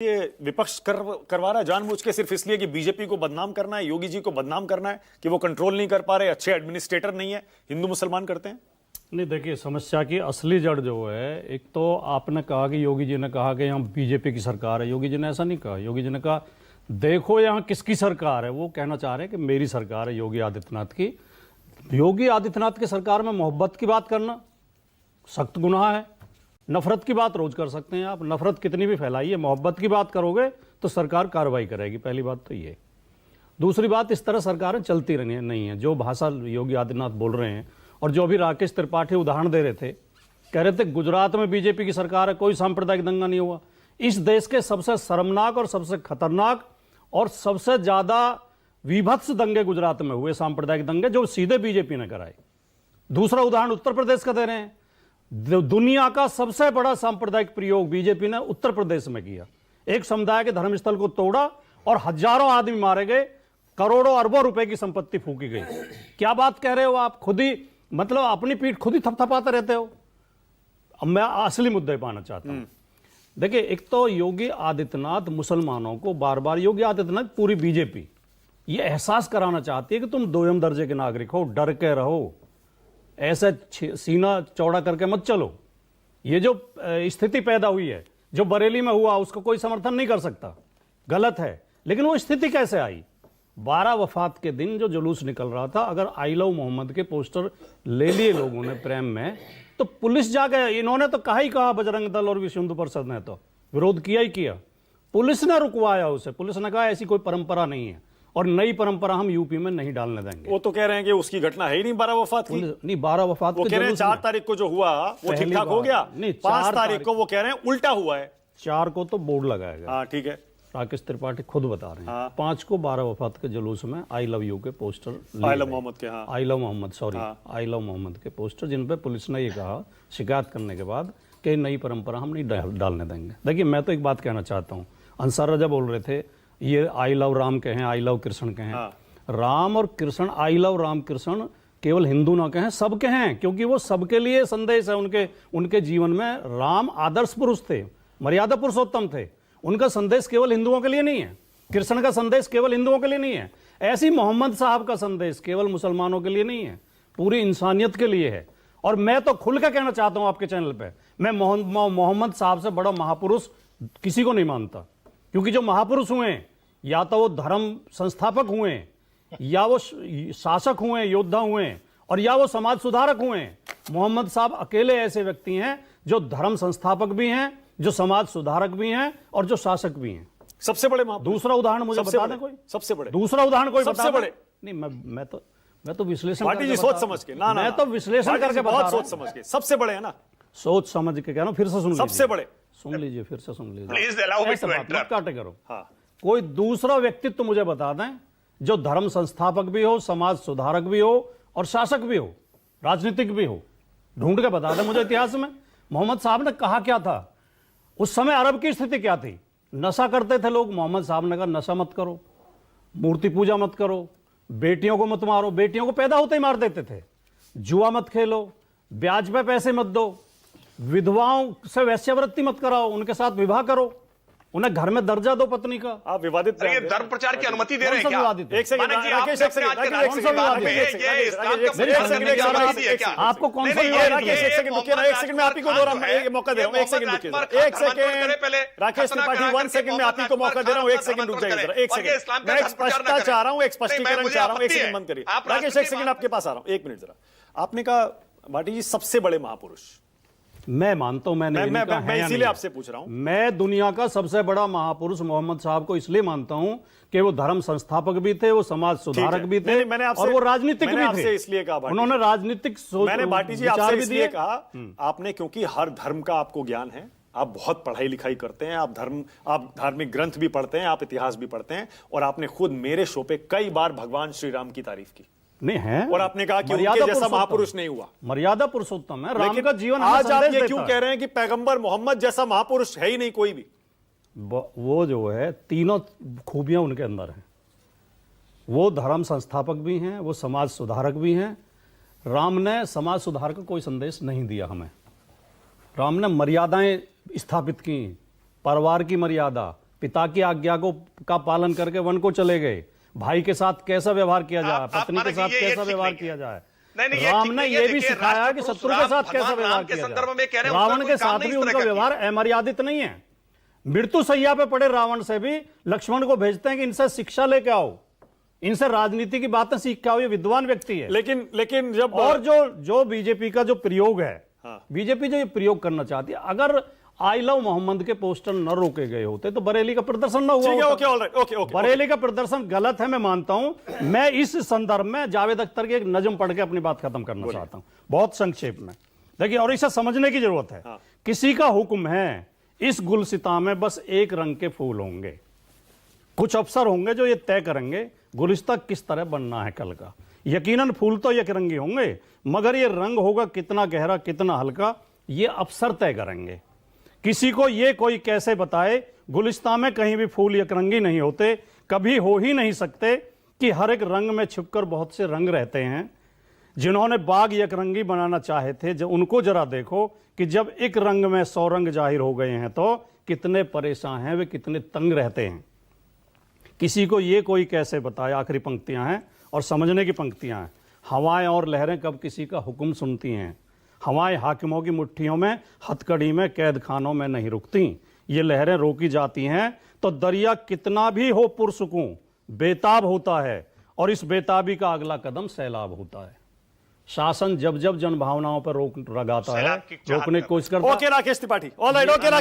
ये विपक्ष करवा रहा है जानबूझ के सिर्फ इसलिए कि बीजेपी को बदनाम करना है, योगी जी को बदनाम करना है कि वो कंट्रोल नहीं कर पा रहे, अच्छे एडमिनिस्ट्रेटर नहीं है, हिंदू मुसलमान करते हैं। नहीं, देखिए समस्या की असली जड़ जो है, एक तो आपने कहा कि योगी जी ने कहा कि यहाँ बीजेपी की सरकार है। योगी जी ने ऐसा नहीं कहा। योगी जी ने कहा देखो यहाँ किसकी सरकार है। वो कहना चाह रहे हैं कि मेरी सरकार है, योगी आदित्यनाथ की। योगी आदित्यनाथ की सरकार में मोहब्बत की बात करना सख्त गुनाह है। नफरत की बात रोज कर सकते हैं आप, नफरत कितनी भी फैलाइए, मोहब्बत की बात करोगे तो सरकार कार्रवाई करेगी। पहली बात तो ये। दूसरी बात, इस तरह सरकारें चलती रही नहीं है। जो भाषा योगी आदित्यनाथ बोल रहे हैं और जो अभी राकेश त्रिपाठी उदाहरण दे रहे थे, कह रहे थे गुजरात में बीजेपी की सरकार है, कोई सांप्रदायिक दंगा नहीं हुआ। इस देश के सबसे शर्मनाक और सबसे खतरनाक और सबसे ज्यादा विभत्स दंगे गुजरात में हुए, सांप्रदायिक दंगे, जो सीधे बीजेपी ने कराए। दूसरा उदाहरण उत्तर प्रदेश का दे रहे हैं। दुनिया का सबसे बड़ा सांप्रदायिक प्रयोग बीजेपी ने उत्तर प्रदेश में किया। एक समुदाय के धर्मस्थल को तोड़ा और हजारों आदमी मारे गए, करोड़ों अरबों रुपए की संपत्ति फूकी गई। क्या बात कह रहे हो आप? खुद ही मतलब अपनी पीठ खुद ही थपथपाते रहते हो। अब मैं असली मुद्दे पर आना चाहता हूं। देखिए, एक तो योगी आदित्यनाथ मुसलमानों को बार बार, योगी आदित्यनाथ पूरी बीजेपी ये एहसास कराना चाहती है कि तुम दोयम दर्जे के नागरिक हो, डर के रहो, ऐसे सीना चौड़ा करके मत चलो। ये जो स्थिति पैदा हुई है, जो बरेली में हुआ, उसको कोई समर्थन नहीं कर सकता, गलत है। लेकिन वो स्थिति कैसे आई? 12 वफात के दिन जो जुलूस निकल रहा था, अगर आई लव मोहम्मद के पोस्टर ले लिए लोगों ने प्रेम में, तो पुलिस जाके, इन्होंने तो कहा ही कहा, बजरंग दल और विश्व हिंदू परिषद ने तो विरोध किया ही किया। पुलिस ने रुकवाया उसे। पुलिस ने कहा ऐसी कोई परंपरा नहीं है और नई परंपरा हम यूपी में नहीं डालने देंगे। वो तो कह रहे हैं कि उसकी घटना है ही नहीं 12 वफात की। नहीं, 12 वफात वो कह रहे हैं 4 तारीख को जो हुआ वो ठीक ठाक हो गया। नहीं, 5 तारीख को वो कह रहे हैं उल्टा हुआ है। 4 को तो बोर्ड लगाएगा। हाँ, ठीक है, राकेश त्रिपाठी खुद बता रहे हैं। हाँ। 5 को 12 वफात के जुलूस में आई लव यू के पोस्टर, आई लव मोहम्मद के, हाँ, I love Mohammad, sorry, I love Mohammad के पोस्टर, जिन पे पुलिस ने ये कहा शिकायत करने के बाद कि नई परंपरा हम नहीं डालने देंगे। देखिए, मैं तो एक बात कहना चाहता हूँ। अंसार रजा बोल रहे थे ये आई लव राम कहें, आई लव कृष्ण कहें। राम और कृष्ण, आई लव राम कृष्ण केवल हिंदू ना कहें, सब कहें, क्योंकि वो सबके लिए संदेश है। उनके जीवन में राम आदर्श पुरुष थे, मर्यादा पुरुषोत्तम थे। उनका संदेश केवल हिंदुओं के लिए नहीं है, कृष्ण का संदेश केवल हिंदुओं के लिए नहीं है। ऐसी मोहम्मद साहब का संदेश केवल मुसलमानों के लिए नहीं है, पूरी इंसानियत के लिए है। और मैं तो खुल के कहना चाहता हूं आपके चैनल पे, मैं मोहम्मद साहब से बड़ा महापुरुष किसी को नहीं मानता। क्योंकि जो महापुरुष हुए, या तो वो धर्म संस्थापक हुए, या वो शासक हुए, योद्धा हुए, और या वो समाज सुधारक हुए। मोहम्मद साहब अकेले ऐसे व्यक्ति हैं जो धर्म संस्थापक भी हैं, जो समाज सुधारक भी हैं, और जो शासक भी हैं। सबसे बड़े दूसरा उदाहरण मुझे बता दें कोई? सबसे बड़े दूसरा उदाहरण कोई सबसे बड़े? नहीं, मैं तो विश्लेषण पार्टी जी सोच समझ के, ना मैं तो विश्लेषण करके बता रहा हूं। सोच समझ के सबसे बड़े है ना, सोच समझ के कह रहा हूं। फिर से सुन लीजिए, सबसे बड़े सुन लीजिए, फिर से सुन लीजिए, please allow me to interrupt. काटे करो। हाँ, कोई दूसरा व्यक्तित्व मुझे बता दें जो धर्म संस्थापक भी हो, समाज सुधारक भी हो, और शासक भी हो, राजनीतिक भी हो। ढूंढ के बता दें मुझे इतिहास में मोहम्मद साहब ने कहा क्या था। उस समय अरब की स्थिति क्या थी? नशा करते थे लोग। मोहम्मद साहब ने कहा नशा मत करो, मूर्ति पूजा मत करो, बेटियों को मत मारो, बेटियों को पैदा होते ही मार देते थे, जुआ मत खेलो, ब्याज पे पैसे मत दो, विधवाओं से वैश्यावृत्ति मत कराओ, उनके साथ विवाह करो, उन्हें घर में दर्जा दो पत्नी का। आप विवादित ये धर्म प्रचार की अनुमति दे रहे हैं क्या? एक सेकंड, आपको कौन सा एक सेकंड में आप ही को मौका दे रहा हूँ। एक सेकंड रुकिए, एक सेकंड राकेश त्रिपाठी, 1 सेकंड में आप ही को मौका दे रहा हूँ। एक सेकंड रुक जाइए, एक सेकंड, मैं स्पष्टता चाह रहा हूँ, एक स्पष्टीकरण चाह रहा हूँ। एक सेकंड बंद करिए राकेश, एक सेकंड आपके पास आ रहा हूँ, 1 मिनट जरा। आपने कहा भाटी जी सबसे बड़े महापुरुष, मैं मानता हूं, मैं इसीलिए आपसे पूछ रहा हूं। मैं दुनिया का सबसे बड़ा महापुरुष मोहम्मद साहब को इसलिए मानता हूं कि वो धर्म संस्थापक भी थे, वो समाज सुधारक भी थे, और वो राजनीतिक भी थे। इसलिए कहा उन्होंने राजनीतिक सोच, मैंने भाटी जी आपसे इसलिए कहा, आपने, क्योंकि हर धर्म का आपको ज्ञान है, आप बहुत पढ़ाई लिखाई करते हैं, आप धार्मिक ग्रंथ भी पढ़ते हैं, आप इतिहास भी पढ़ते हैं, और आपने खुद मेरे शो पे कई बार भगवान श्री राम की तारीफ की नहीं है, और आपने कहा कि उनके जैसा महापुरुष नहीं हुआ। मर्यादा पुरुषोत्तम है राम का जीवन। आज आप ये क्यों कह रहे हैं कि पैगंबर मोहम्मद जैसा महापुरुष है ही नहीं कोई भी? वो जो है, तीनों खूबियां उनके अंदर हैं। वो धर्म संस्थापक भी हैं, वो समाज सुधारक भी हैं। राम ने समाज सुधार का कोई संदेश नहीं दिया हमें। राम ने मर्यादाएं स्थापित की, परिवार की मर्यादा, पिता की आज्ञा का पालन करके वन को चले गए। भाई के साथ कैसा व्यवहार किया जाए, पत्नी के साथ कैसा व्यवहार किया जाए। राम ने यह भी सिखाया कि शत्रु के साथ कैसा व्यवहार किया जाए। रावण के साथ भी उनका व्यवहार अमर्यादित नहीं है। मृत्यु सैया पे पड़े रावण से भी लक्ष्मण को भेजते हैं कि इनसे शिक्षा लेके आओ, इनसे राजनीति की बातें सीख के आओ, ये विद्वान व्यक्ति है। लेकिन जब और जो बीजेपी का जो प्रयोग है, बीजेपी जो ये प्रयोग करना चाहती है, अगर आई लव मोहम्मद के पोस्टर न रोके गए होते तो बरेली का प्रदर्शन न हुआ होता। बरेली का प्रदर्शन गलत है, मैं मानता हूं। मैं इस संदर्भ में जावेद अख्तर की एक नज्म पढ़ के अपनी बात खत्म करना चाहता हूं, बहुत संक्षेप में। देखिए, और इसे समझने की जरूरत है। किसी का हुक्म है, इस गुलसिता में बस एक रंग के फूल होंगे। कुछ अफसर होंगे जो ये तय करेंगे गुलिस्ता किस तरह बनना है कल का। यकीनन फूल तो एक रंगी होंगे, मगर ये रंग होगा कितना गहरा कितना हल्का, ये अफसर तय करेंगे। किसी को ये कोई कैसे बताए, गुलिस्ता में कहीं भी फूल एकरंगी नहीं होते, कभी हो ही नहीं सकते कि हर एक रंग में छिपकर बहुत से रंग रहते हैं। जिन्होंने बाग एकरंगी बनाना चाहे थे, जब उनको जरा देखो कि जब एक रंग में 100 रंग जाहिर हो गए हैं तो कितने परेशान हैं, वे कितने तंग रहते हैं। किसी को ये कोई कैसे बताए, आखिरी पंक्तियां हैं और समझने की पंक्तियां हैं। हवाएं और लहरें कब किसी का हुक्म सुनती हैं, हवाएं हाकिमों की मुट्ठियों में, हथकड़ी में, कैद खानों में नहीं रुकती। ये लहरें रोकी जाती हैं तो दरिया कितना भी हो पुरसुकूं बेताब होता है, और इस बेताबी का अगला कदम सैलाब होता है। शासन जब जब जनभावनाओं पर रोक लगाता है, रोकने की कोशिश करता है। Okay Rakesh Tripathi, alright, okay.